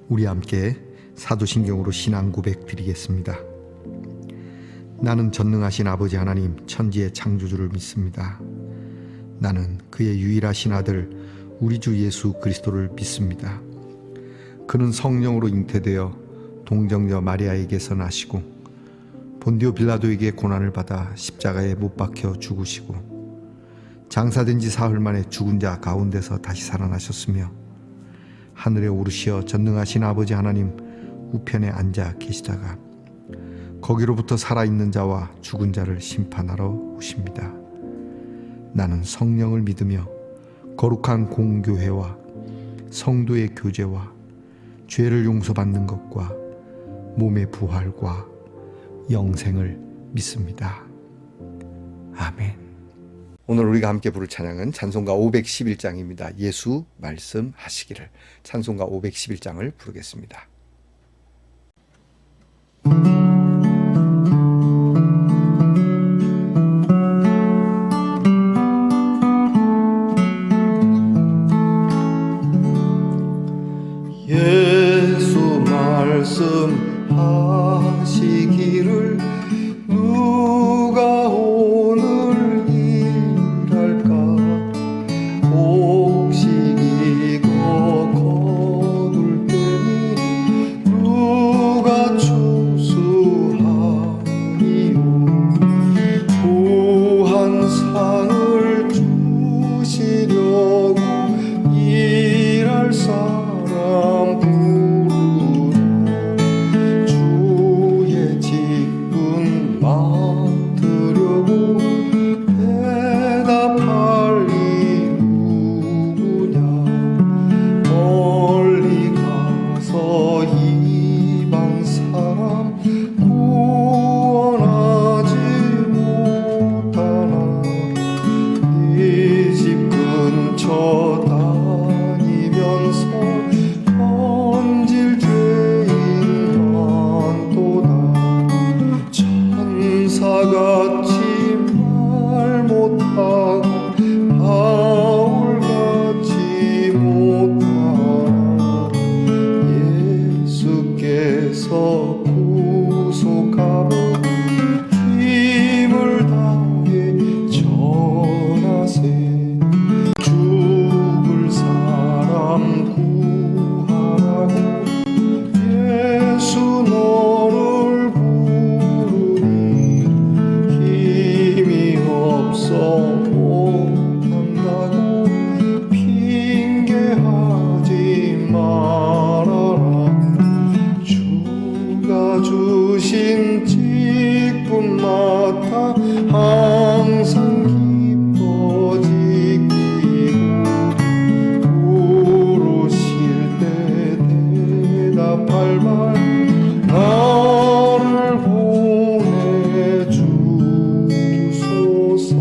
우리 함께 사도신경으로 신앙 고백 드리겠습니다. 나는 전능하신 아버지 하나님 천지의 창조주를 믿습니다. 나는 그의 유일하신 아들 우리 주 예수 그리스도를 믿습니다. 그는 성령으로 잉태되어 동정녀 마리아에게서 나시고 본디오 빌라도에게 고난을 받아 십자가에 못 박혀 죽으시고 장사된 지 사흘 만에 죽은 자 가운데서 다시 살아나셨으며 하늘에 오르시어 전능하신 아버지 하나님 우편에 앉아 계시다가 거기로부터 살아있는 자와 죽은 자를 심판하러 오십니다. 나는 성령을 믿으며 거룩한 공교회와 성도의 교제와 죄를 용서받는 것과 몸의 부활과 영생을 믿습니다. 아멘. 오늘 우리가 함께 부를 찬양은 찬송가 511장입니다. 예수 말씀하시기를. 찬송가 511장을 부르겠습니다. 예수 말씀하시기를 누가 오늘 일할까 곡식이고 거둘 때니 누가 추수하리요 부한 상을 주시려고 일할 사람 부르라 주의 직분 맡으려고 대답할 이 누구냐 멀리 가서 이방 사람 구원하지 못하나 네 집 근처 다니면서 번질 죄인 많도다 천사같이 말 못하고 바울같이 못하나 예수께서 구속하고 힘을 다해 전하세 죽을 사람 구하라고 예수 너를 부르니 힘이 없어 못한다고 핑계하지 말아라 주가 주신 직분 맡아 항상 기뻐지기고 부르실 때 대답할 말 나를 보내주소서.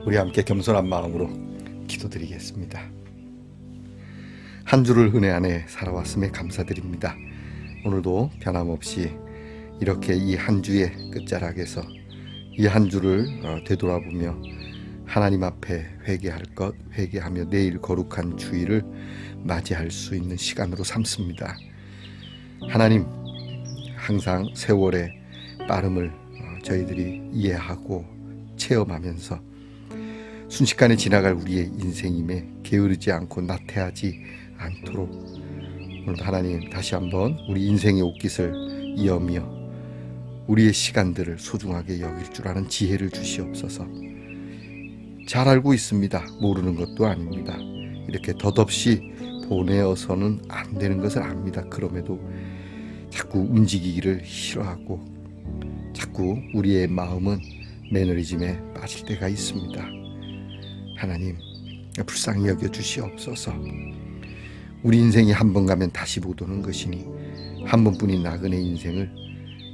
우리 함께 겸손한 마음으로 기도드리겠습니다. 한 주를 은혜 안에 살아왔음에 감사드립니다. 오늘도 변함없이 이렇게 이 한 주의 끝자락에서 이 한 주를 되돌아보며 하나님 앞에 회개할 것, 회개하며 내일 거룩한 주일을 맞이할 수 있는 시간으로 삼습니다. 하나님, 항상 세월의 빠름을 저희들이 이해하고 체험하면서 순식간에 지나갈 우리의 인생임에 게으르지 않고 나태하지 않도록 오늘도 하나님 다시 한번 우리 인생의 옷깃을 이어며 우리의 시간들을 소중하게 여길 줄 아는 지혜를 주시옵소서. 잘 알고 있습니다. 모르는 것도 아닙니다. 이렇게 덧없이 보내어서는 안 되는 것을 압니다. 그럼에도 자꾸 움직이기를 싫어하고 자꾸 우리의 마음은 매너리즘에 빠질 때가 있습니다. 하나님, 불쌍히 여겨 주시옵소서. 우리 인생이 한 번 가면 다시 못 오는 것이니 한 번뿐인 나그네 인생을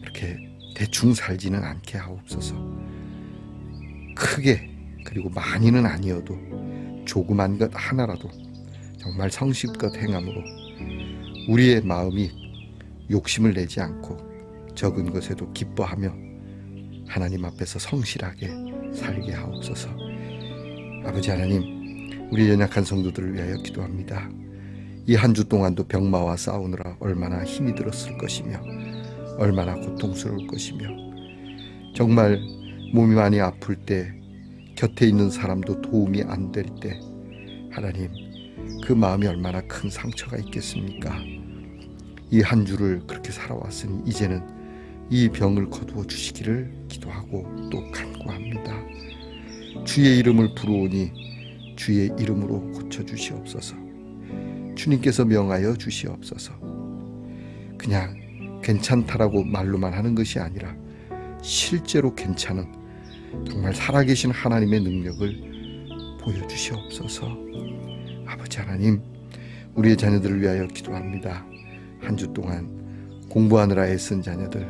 이렇게 대충 살지는 않게 하옵소서. 크게 그리고 많이는 아니어도 조그만 것 하나라도 정말 성실껏 행함으로 우리의 마음이 욕심을 내지 않고 적은 것에도 기뻐하며 하나님 앞에서 성실하게 살게 하옵소서. 아버지 하나님, 우리 연약한 성도들을 위하여 기도합니다. 이 한 주 동안도 병마와 싸우느라 얼마나 힘이 들었을 것이며 얼마나 고통스러울 것이며 정말 몸이 많이 아플 때 곁에 있는 사람도 도움이 안 될 때 하나님, 그 마음이 얼마나 큰 상처가 있겠습니까? 이 한 주를 그렇게 살아왔으니 이제는 이 병을 거두어 주시기를 기도하고 또 간구합니다. 주의 이름을 부르오니 주의 이름으로 고쳐주시옵소서. 주님께서 명하여 주시옵소서. 그냥 괜찮다라고 말로만 하는 것이 아니라 실제로 괜찮은 정말 살아계신 하나님의 능력을 보여주시옵소서. 아버지 하나님, 우리의 자녀들을 위하여 기도합니다. 한 주 동안 공부하느라 애쓴 자녀들,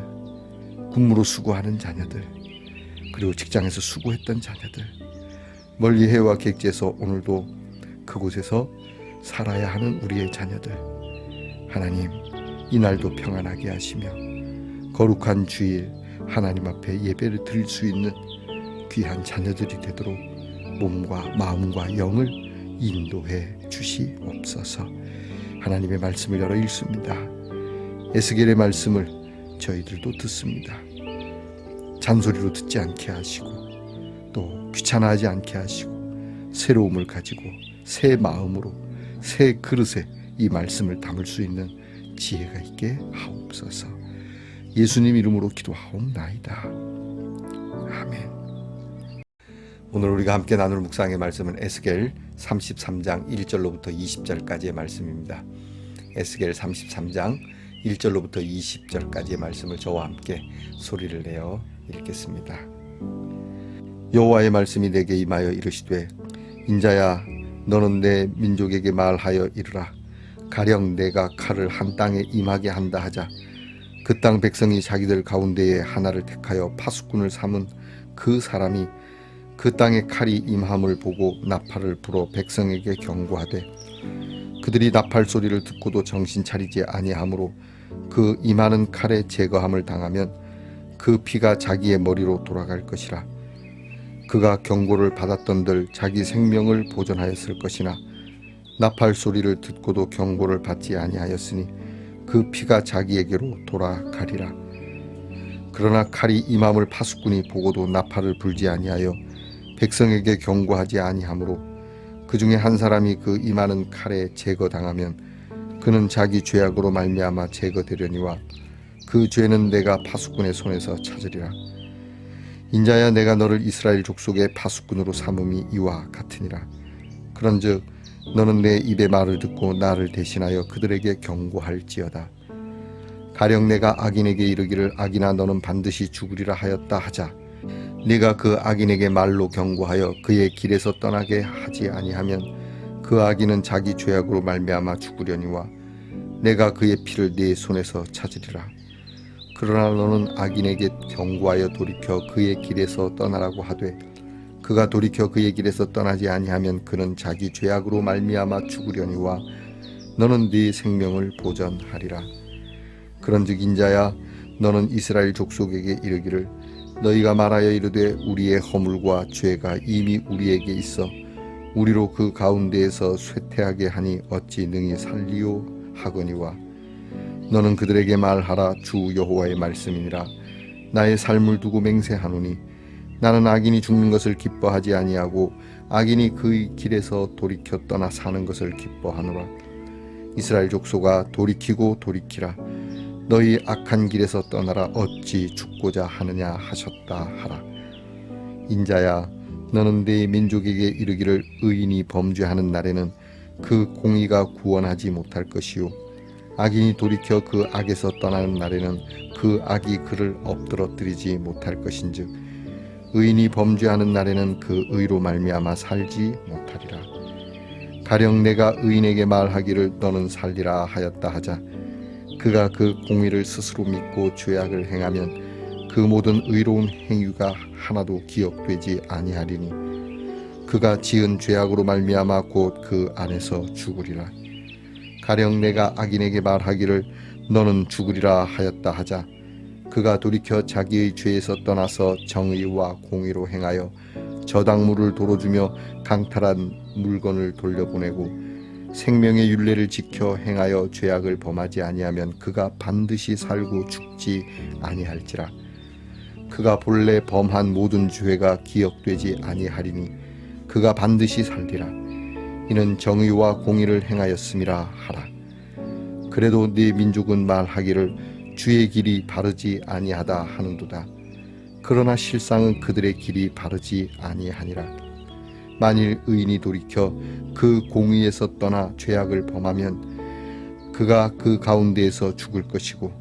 군무로 수고하는 자녀들, 그리고 직장에서 수고했던 자녀들, 멀리 해외와 객지에서 오늘도 그곳에서 살아야 하는 우리의 자녀들, 하나님, 이날도 평안하게 하시며 거룩한 주일 하나님 앞에 예배를 드릴 수 있는 귀한 자녀들이 되도록 몸과 마음과 영을 인도해 주시옵소서. 하나님의 말씀을 열어 읽습니다. 에스겔의 말씀을 저희들도 듣습니다. 잔소리로 듣지 않게 하시고 또 귀찮아하지 않게 하시고 새로움을 가지고 새 마음으로 새 그릇에 이 말씀을 담을 수 있는 지혜가 있게 하옵소서. 예수님 이름으로 기도하옵나이다. 아멘. 오늘 우리가 함께 나눌 묵상의 말씀은 에스겔 33장 1절로부터 20절까지의 말씀입니다. 에스겔 33장 1절로부터 20절까지의 말씀을 저와 함께 소리를 내어 읽겠습니다. 여호와의 말씀이 내게 임하여 이르시되, 인자야, 너는 내 민족에게 말하여 이르라. 가령 내가 칼을 한 땅에 임하게 한다 하자. 그 땅 백성이 자기들 가운데에 하나를 택하여 파수꾼을 삼은 그 사람이 그 땅에 칼이 임함을 보고 나팔을 불어 백성에게 경고하되, 그들이 나팔 소리를 듣고도 정신 차리지 아니하므로 그 임하는 칼의 제거함을 당하면 그 피가 자기의 머리로 돌아갈 것이라. 그가 경고를 받았던들 자기 생명을 보존하였을 것이나 나팔 소리를 듣고도 경고를 받지 아니하였으니 그 피가 자기에게로 돌아가리라. 그러나 칼이 임함을 파수꾼이 보고도 나팔을 불지 아니하여 백성에게 경고하지 아니하므로 그 중에 한 사람이 그 임하는 칼에 제거당하면 그는 자기 죄악으로 말미암아 제거되려니와 그 죄는 내가 파수꾼의 손에서 찾으리라. 인자야, 내가 너를 이스라엘 족속의 파수꾼으로 삼음이 이와 같으니라. 그런즉 너는 내 입의 말을 듣고 나를 대신하여 그들에게 경고할지어다. 가령 내가 악인에게 이르기를 악인아 너는 반드시 죽으리라 하였다 하자. 네가 그 악인에게 말로 경고하여 그의 길에서 떠나게 하지 아니하면 그 악인은 자기 죄악으로 말미암아 죽으려니와 내가 그의 피를 네 손에서 찾으리라. 그러나 너는 악인에게 경고하여 돌이켜 그의 길에서 떠나라고 하되 그가 돌이켜 그의 길에서 떠나지 아니하면 그는 자기 죄악으로 말미암아 죽으려니와 너는 네 생명을 보전하리라. 그런즉 인자야, 너는 이스라엘 족속에게 이르기를 너희가 말하여 이르되 우리의 허물과 죄가 이미 우리에게 있어 우리로 그 가운데에서 쇠퇴하게 하니 어찌 능히 살리요 하거니와 너는 그들에게 말하라. 주 여호와의 말씀이니라. 나의 삶을 두고 맹세하노니 나는 악인이 죽는 것을 기뻐하지 아니하고 악인이 그 길에서 돌이켜 떠나 사는 것을 기뻐하노라. 이스라엘 족속아, 돌이키고 돌이키라. 너희 악한 길에서 떠나라. 어찌 죽고자 하느냐 하셨다 하라. 인자야, 너는 네 민족에게 이르기를 의인이 범죄하는 날에는 그 공의가 구원하지 못할 것이요 악인이 돌이켜 그 악에서 떠나는 날에는 그 악이 그를 엎드러뜨리지 못할 것인즉 의인이 범죄하는 날에는 그 의로 말미암아 살지 못하리라. 가령 내가 의인에게 말하기를 너는 살리라 하였다 하자. 그가 그 공의를 스스로 믿고 죄악을 행하면 그 모든 의로운 행위가 하나도 기억되지 아니하리니 그가 지은 죄악으로 말미암아 곧 그 안에서 죽으리라. 가령 내가 악인에게 말하기를 너는 죽으리라 하였다 하자. 그가 돌이켜 자기의 죄에서 떠나서 정의와 공의로 행하여 저당물을 도로주며 강탈한 물건을 돌려보내고 생명의 율례를 지켜 행하여 죄악을 범하지 아니하면 그가 반드시 살고 죽지 아니할지라. 그가 본래 범한 모든 죄가 기억되지 아니하리니 그가 반드시 살리라. 이는 정의와 공의를 행하였음이라 하라. 그래도 네 민족은 말하기를 주의 길이 바르지 아니하다 하는도다. 그러나 실상은 그들의 길이 바르지 아니하니라. 만일 의인이 돌이켜 그 공의에서 떠나 죄악을 범하면 그가 그 가운데에서 죽을 것이고,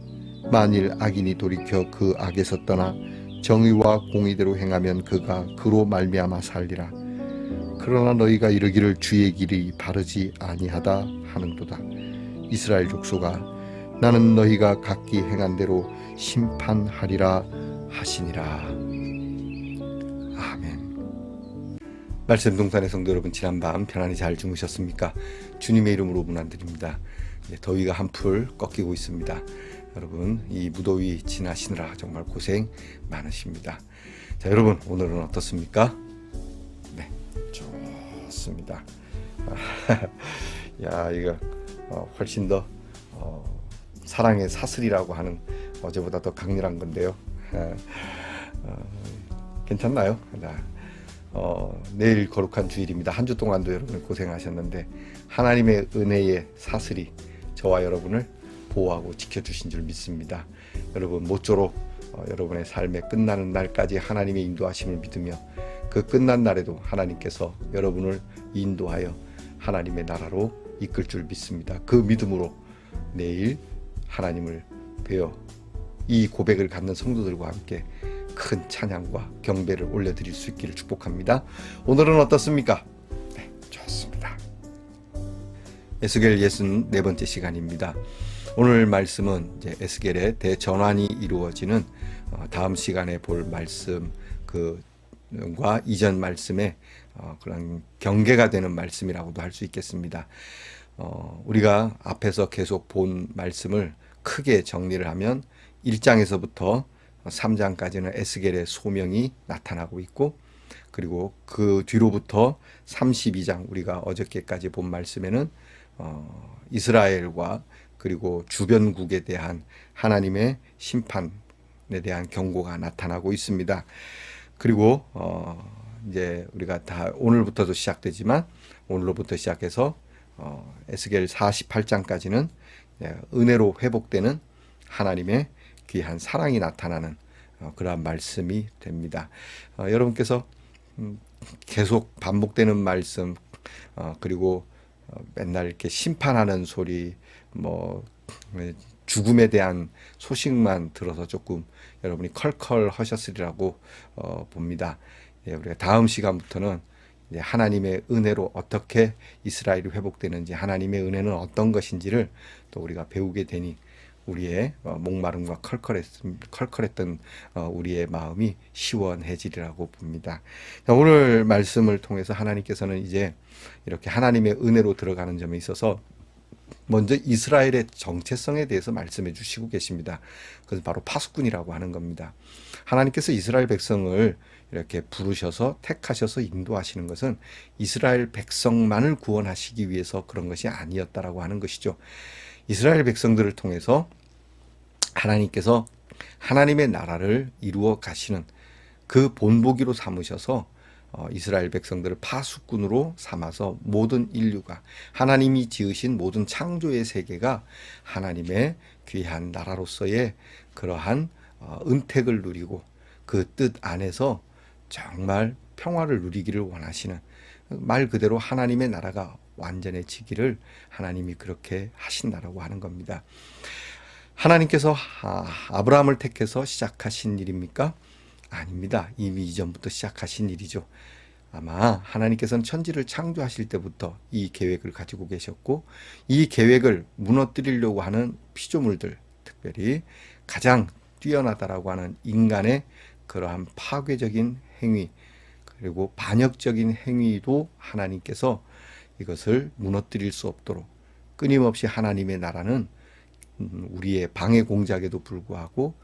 만일 악인이 돌이켜 그 악에서 떠나 정의와 공의대로 행하면 그가 그로 말미암아 살리라. 그러나 너희가 이르기를 주의 길이 바르지 아니하다 하는도다. 이스라엘 족속아, 나는 너희가 각기 행한 대로 심판하리라 하시니라. 아멘. 말씀 동산의 성도 여러분, 지난밤 편안히 잘 주무셨습니까? 주님의 이름으로 문안드립니다. 더위가 한풀 꺾이고 있습니다. 여러분, 이 무더위 지나시느라 정말 고생 많으십니다. 자, 여러분, 오늘은 어떻습니까? 네, 좋습니다. 야, 이거 훨씬 더 사랑의 사슬이라고 하는 어제보다 더 강렬한 건데요. 괜찮나요? 내일 거룩한 주일입니다. 한 주 동안도 여러분 고생하셨는데 하나님의 은혜의 사슬이 저와 여러분을 보호하고 지켜주신 줄 믿습니다. 여러분 모쪼록 여러분의 삶의 끝나는 날까지 하나님의 인도하심을 믿으며 그 끝난 날에도 하나님께서 여러분을 인도하여 하나님의 나라로 이끌 줄 믿습니다. 그 믿음으로 내일 하나님을 뵈어 이 고백을 갖는 성도들과 함께 큰 찬양과 경배를 올려드릴 수 있기를 축복합니다. 오늘은 어떻습니까? 네, 좋습니다. 에스겔 64번째 시간입니다. 오늘 말씀은 이제 에스겔의 대전환이 이루어지는 다음 시간에 볼 말씀 그과 이전 말씀의 그런 경계가 되는 말씀이라고도 할 수 있겠습니다. 우리가 앞에서 계속 본 말씀을 크게 정리를 하면 1장에서부터 3장까지는 에스겔의 소명이 나타나고 있고, 그리고 그 뒤로부터 32장 우리가 어저께까지 본 말씀에는 이스라엘과 그리고 주변국에 대한 하나님의 심판에 대한 경고가 나타나고 있습니다. 그리고 이제 우리가 다 오늘부터도 시작되지만 오늘로부터 시작해서 에스겔 48장까지는 은혜로 회복되는 하나님의 귀한 사랑이 나타나는 그러한 말씀이 됩니다. 여러분께서 계속 반복되는 말씀, 그리고 맨날 이렇게 심판하는 소리, 죽음에 대한 소식만 들어서 조금 여러분이 컬컬 하셨으리라고 봅니다. 우리가 다음 시간부터는 하나님의 은혜로 어떻게 이스라엘이 회복되는지, 하나님의 은혜는 어떤 것인지를 또 우리가 배우게 되니 우리의 목마름과 컬컬했던 우리의 마음이 시원해지리라고 봅니다. 오늘 말씀을 통해서 하나님께서는 이제 이렇게 하나님의 은혜로 들어가는 점에 있어서 먼저 이스라엘의 정체성에 대해서 말씀해 주시고 계십니다. 그것은 바로 파수꾼이라고 하는 겁니다. 하나님께서 이스라엘 백성을 이렇게 부르셔서 택하셔서 인도하시는 것은 이스라엘 백성만을 구원하시기 위해서 그런 것이 아니었다라고 하는 것이죠. 이스라엘 백성들을 통해서 하나님께서 하나님의 나라를 이루어 가시는 그 본보기로 삼으셔서 이스라엘 백성들을 파수꾼으로 삼아서 모든 인류가, 하나님이 지으신 모든 창조의 세계가 하나님의 귀한 나라로서의 그러한 은택을 누리고 그 뜻 안에서 정말 평화를 누리기를 원하시는, 말 그대로 하나님의 나라가 완전해지기를 하나님이 그렇게 하신다라고 하는 겁니다. 하나님께서 아브라함을 택해서 시작하신 일입니까? 아닙니다. 이미 이전부터 시작하신 일이죠. 아마 하나님께서는 천지를 창조하실 때부터 이 계획을 가지고 계셨고, 이 계획을 무너뜨리려고 하는 피조물들, 특별히 가장 뛰어나다라고 하는 인간의 그러한 파괴적인 행위, 그리고 반역적인 행위도 하나님께서 이것을 무너뜨릴 수 없도록 끊임없이 하나님의 나라는 우리의 방해 공작에도 불구하고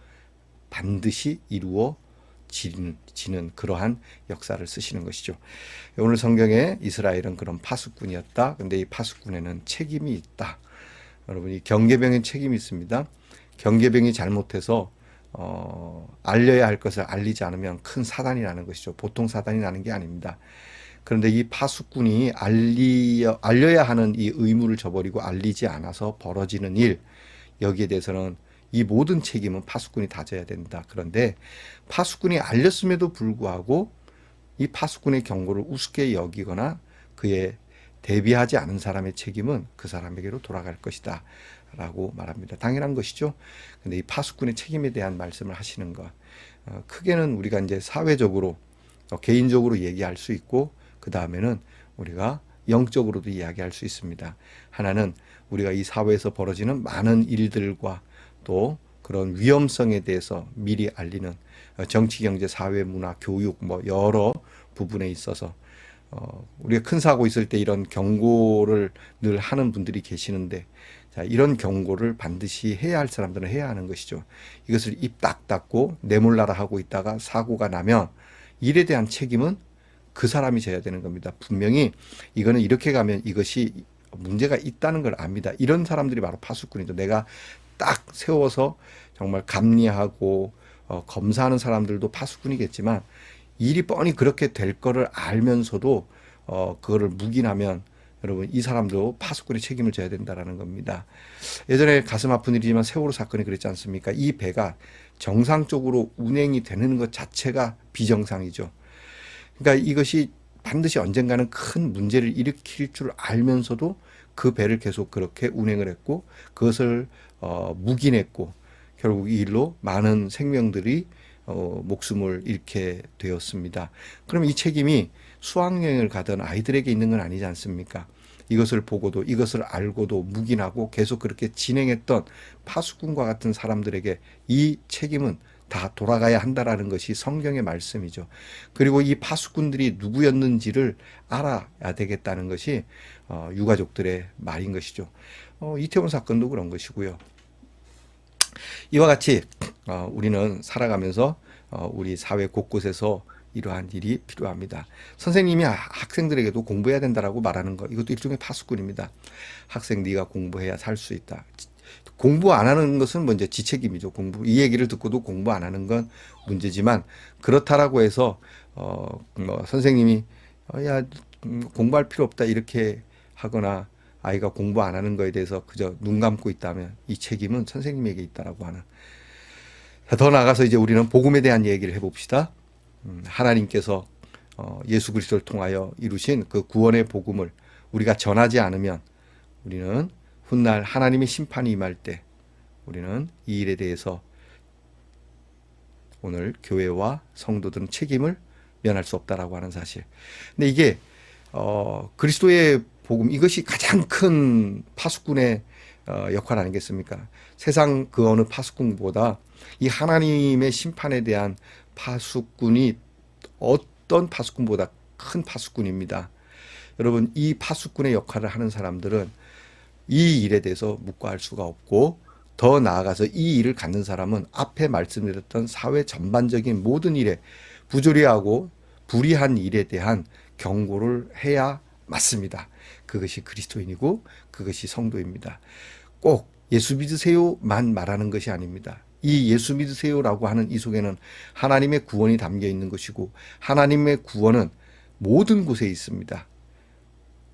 반드시 이루어 지는 그러한 역사를 쓰시는 것이죠. 오늘 성경에 이스라엘은 그런 파수꾼이었다. 근데 이 파수꾼에는 책임이 있다. 여러분, 이 경계병엔 책임이 있습니다. 경계병이 잘못해서 알려야 할 것을 알리지 않으면 큰 사단이 나는 것이죠. 보통 사단이 나는 게 아닙니다. 그런데 이 파수꾼이 알려야 하는 이 의무를 저버리고 알리지 않아서 벌어지는 일, 여기에 대해서는 이 모든 책임은 파수꾼이 다 져야 된다. 그런데 파수꾼이 알렸음에도 불구하고 이 파수꾼의 경고를 우습게 여기거나 그에 대비하지 않은 사람의 책임은 그 사람에게로 돌아갈 것이다 라고 말합니다. 당연한 것이죠. 근데 이 파수꾼의 책임에 대한 말씀을 하시는 것, 크게는 우리가 이제 사회적으로 개인적으로 얘기할 수 있고, 그 다음에는 우리가 영적으로도 이야기할 수 있습니다. 하나는 우리가 이 사회에서 벌어지는 많은 일들과 또 그런 위험성에 대해서 미리 알리는 정치, 경제, 사회, 문화, 교육 뭐 여러 부분에 있어서 우리가 큰 사고 있을 때 이런 경고를 늘 하는 분들이 계시는데, 자, 이런 경고를 반드시 해야 할 사람들은 해야 하는 것이죠. 이것을 입 딱 닫고 내몰라라 하고 있다가 사고가 나면 일에 대한 책임은 그 사람이 져야 되는 겁니다. 분명히 이거는 이렇게 가면 이것이 문제가 있다는 걸 압니다. 이런 사람들이 바로 파수꾼이죠. 내가 딱 세워서 정말 감리하고 검사하는 사람들도 파수꾼이겠지만, 일이 뻔히 그렇게 될 거를 알면서도 그거를 묵인하면 여러분, 이 사람도 파수꾼의 책임을 져야 된다라는 겁니다. 예전에 가슴 아픈 일이지만 세월호 사건이 그랬지 않습니까? 이 배가 정상적으로 운행이 되는 것 자체가 비정상이죠. 그러니까 이것이 반드시 언젠가는 큰 문제를 일으킬 줄 알면서도 그 배를 계속 그렇게 운행을 했고, 그것을 묵인했고, 결국 이 일로 많은 생명들이 목숨을 잃게 되었습니다. 그럼 이 책임이 수학여행을 가던 아이들에게 있는 건 아니지 않습니까? 이것을 보고도 이것을 알고도 묵인하고 계속 그렇게 진행했던 파수꾼과 같은 사람들에게 이 책임은 다 돌아가야 한다라는 것이 성경의 말씀이죠. 그리고 이 파수꾼들이 누구였는지를 알아야 되겠다는 것이 유가족들의 말인 것이죠. 이태원 사건도 그런 것이고요. 이와 같이 우리는 살아가면서 우리 사회 곳곳에서 이러한 일이 필요합니다. 선생님이 학생들에게도 공부해야 된다라고 말하는 것, 이것도 일종의 파수꾼입니다. 학생, 네가 공부해야 살 수 있다. 공부 안 하는 것은 뭐 이제 지 책임이죠. 이 얘기를 듣고도 공부 안 하는 건 문제지만, 그렇다라고 해서 뭐 선생님이 야, 공부할 필요 없다 이렇게 하거나 아이가 공부 안 하는 거에 대해서 그저 눈 감고 있다면 이 책임은 선생님에게 있다라고 하는. 더 나아가서 이제 우리는 복음에 대한 얘기를 해봅시다. 하나님께서 예수 그리스도를 통하여 이루신 그 구원의 복음을 우리가 전하지 않으면 우리는 훗날 하나님의 심판이 임할 때 우리는 이 일에 대해서 오늘 교회와 성도들은 책임을 면할 수 없다라고 하는 사실. 근데 이게 그리스도의 복음, 이것이 가장 큰 파수꾼의 역할 아니겠습니까? 세상 그 어느 파수꾼보다 이 하나님의 심판에 대한 파수꾼이 어떤 파수꾼보다 큰 파수꾼입니다. 여러분, 이 파수꾼의 역할을 하는 사람들은 이 일에 대해서 묵과할 수가 없고, 더 나아가서 이 일을 갖는 사람은 앞에 말씀드렸던 사회 전반적인 모든 일에 부조리하고 불의한 일에 대한 경고를 해야 맞습니다. 그것이 그리스도인이고 그것이 성도입니다. 꼭 예수 믿으세요만 말하는 것이 아닙니다. 이 예수 믿으세요라고 하는 이 속에는 하나님의 구원이 담겨 있는 것이고, 하나님의 구원은 모든 곳에 있습니다.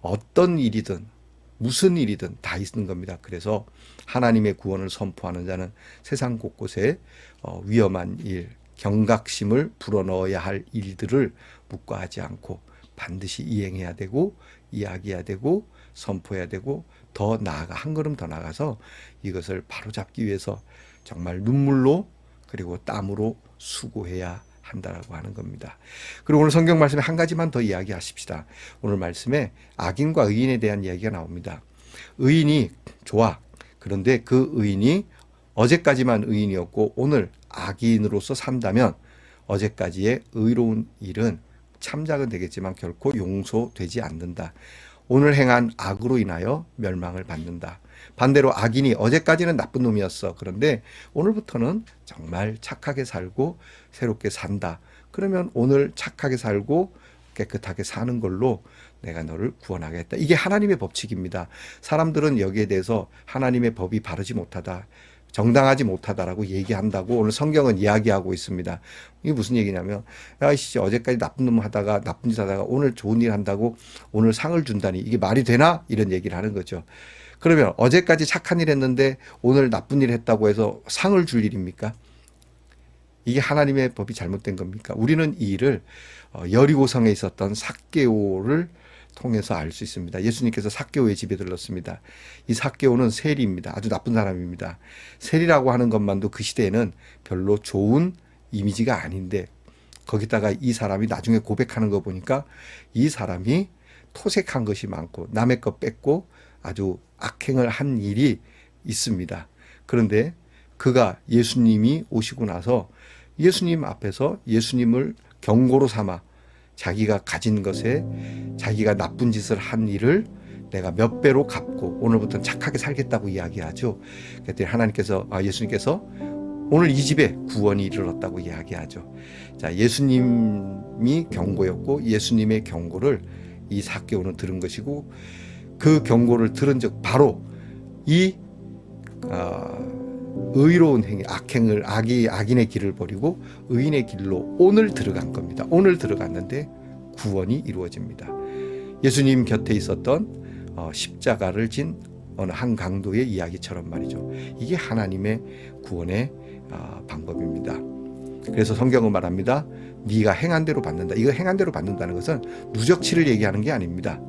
어떤 일이든 무슨 일이든 다 있는 겁니다. 그래서 하나님의 구원을 선포하는 자는 세상 곳곳에 위험한 일, 경각심을 불어넣어야 할 일들을 묵과하지 않고 반드시 이행해야 되고, 이야기해야 되고, 선포해야 되고, 더 나아가 한 걸음 더 나가서 이것을 바로잡기 위해서 정말 눈물로 그리고 땀으로 수고해야 한다라고 하는 겁니다. 그리고 오늘 성경 말씀에 한 가지만 더 이야기하십시다. 오늘 말씀에 악인과 의인에 대한 이야기가 나옵니다. 의인이 좋아. 그런데 그 의인이 어제까지만 의인이었고 오늘 악인으로서 산다면 어제까지의 의로운 일은 참작은 되겠지만 결코 용서되지 않는다. 오늘 행한 악으로 인하여 멸망을 받는다. 반대로 악인이 어제까지는 나쁜 놈이었어. 그런데 오늘부터는 정말 착하게 살고 새롭게 산다. 그러면 오늘 착하게 살고 깨끗하게 사는 걸로 내가 너를 구원하겠다. 이게 하나님의 법칙입니다. 사람들은 여기에 대해서 하나님의 법이 바르지 못하다, 정당하지 못하다라고 얘기한다고 오늘 성경은 이야기하고 있습니다. 이게 무슨 얘기냐면, 야이씨, 어제까지 나쁜 놈 하다가 나쁜 짓 하다가 오늘 좋은 일 한다고 오늘 상을 준다니 이게 말이 되나? 이런 얘기를 하는 거죠. 그러면 어제까지 착한 일 했는데 오늘 나쁜 일 했다고 해서 상을 줄 일입니까? 이게 하나님의 법이 잘못된 겁니까? 우리는 이 일을 여리고성에 있었던 삭개오를 통해서 알 수 있습니다. 예수님께서 삭개오의 집에 들렀습니다. 이 삭개오는 세리입니다. 아주 나쁜 사람입니다. 세리라고 하는 것만도 그 시대에는 별로 좋은 이미지가 아닌데, 거기다가 이 사람이 나중에 고백하는 거 보니까 이 사람이 토색한 것이 많고 남의 것 뺏고 아주 악행을 한 일이 있습니다. 그런데 그가 예수님이 오시고 나서 예수님 앞에서 예수님을 경고로 삼아 자기가 가진 것에 자기가 나쁜 짓을 한 일을 내가 몇 배로 갚고 오늘부터는 착하게 살겠다고 이야기하죠. 그랬더니 하나님께서, 예수님께서 오늘 이 집에 구원이 이르렀다고 이야기하죠. 자, 예수님이 경고였고 예수님의 경고를 이 삭개오는 들은 것이고, 그 경고를 들은 적 바로 이 의로운 행위, 악인의 길을 버리고 의인의 길로 오늘 들어간 겁니다. 오늘 들어갔는데 구원이 이루어집니다. 예수님 곁에 있었던 십자가를 진 어느 한 강도의 이야기처럼 말이죠. 이게 하나님의 구원의 방법입니다. 그래서 성경은 말합니다. 네가 행한 대로 받는다. 이거 행한 대로 받는다는 것은 누적치를 얘기하는 게 아닙니다.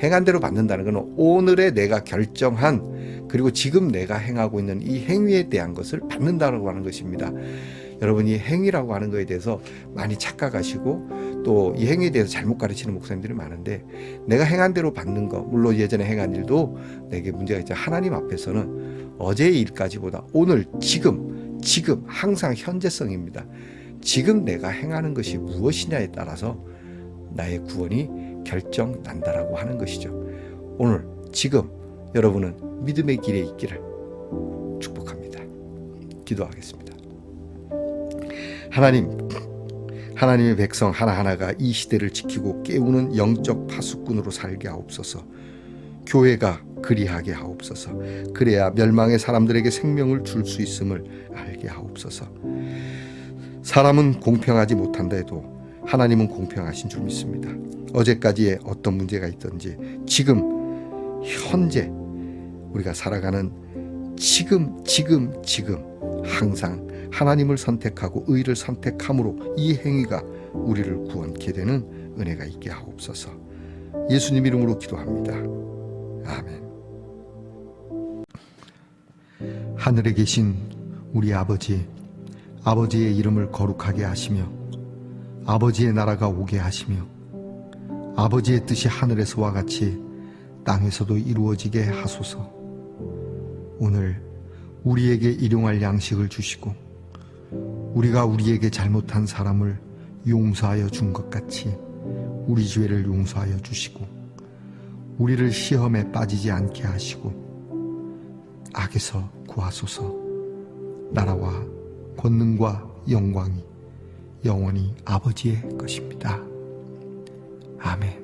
행한 대로 받는다는 것은 오늘의 내가 결정한, 그리고 지금 내가 행하고 있는 이 행위에 대한 것을 받는다라고 하는 것입니다. 여러분이 행위라고 하는 것에 대해서 많이 착각하시고 또 이 행위에 대해서 잘못 가르치는 목사님들이 많은데, 내가 행한 대로 받는 것, 물론 예전에 행한 일도 내게 문제가 있죠. 하나님 앞에서는 어제의 일까지보다 오늘, 지금 항상 현재성입니다. 지금 내가 행하는 것이 무엇이냐에 따라서 나의 구원이 결정난다라고 하는 것이죠. 오늘 지금 여러분은 믿음의 길에 있기를 축복합니다. 기도하겠습니다. 하나님의 백성 하나하나가 이 시대를 지키고 깨우는 영적 파수꾼으로 살게 하옵소서. 교회가 그리하게 하옵소서. 그래야 멸망의 사람들에게 생명을 줄 수 있음을 알게 하옵소서. 사람은 공평하지 못한다 해도 하나님은 공평하신 줄 믿습니다. 어제까지의 어떤 문제가 있든지 지금 현재 우리가 살아가는 지금 항상 하나님을 선택하고 의를 선택함으로 이 행위가 우리를 구원케 되는 은혜가 있게 하옵소서. 예수님 이름으로 기도합니다. 아멘. 하늘에 계신 우리 아버지의 이름을 거룩하게 하시며 아버지의 나라가 오게 하시며 아버지의 뜻이 하늘에서와 같이 땅에서도 이루어지게 하소서. 오늘 우리에게 일용할 양식을 주시고 우리가 우리에게 잘못한 사람을 용서하여 준 것 같이 우리 죄를 용서하여 주시고 우리를 시험에 빠지지 않게 하시고 악에서 구하소서. 나라와 권능과 영광이 영원히 아버지의 것입니다. 아멘.